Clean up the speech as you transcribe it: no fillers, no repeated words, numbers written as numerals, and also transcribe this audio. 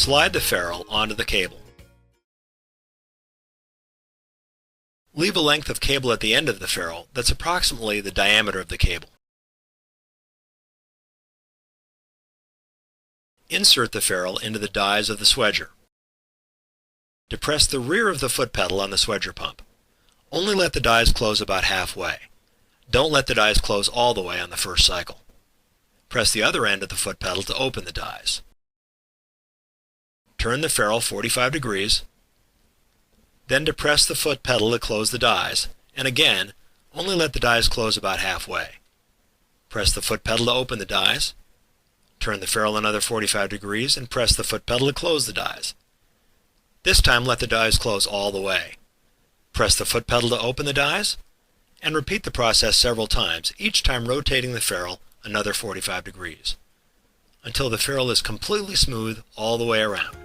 Slide the ferrule onto the cable. Leave a length of cable at the end of the ferrule that's approximately the diameter of the cable. Insert the ferrule into the dies of the swedger. Depress the rear of the foot pedal on the swedger pump. Only let the dies close about halfway. Don't let the dies close all the way on the first cycle. Press the other end of the foot pedal to open the dies. Turn the ferrule 45 degrees. Then depress the foot pedal to close the dies, and again, only let the dies close about halfway. Press the foot pedal to open the dies. Turn the ferrule another 45 degrees and press the foot pedal to close the dies. This time let the dies close all the way. Press the foot pedal to open the dies, and repeat the process several times, each time rotating the ferrule another 45 degrees, until the ferrule is completely smooth all the way around.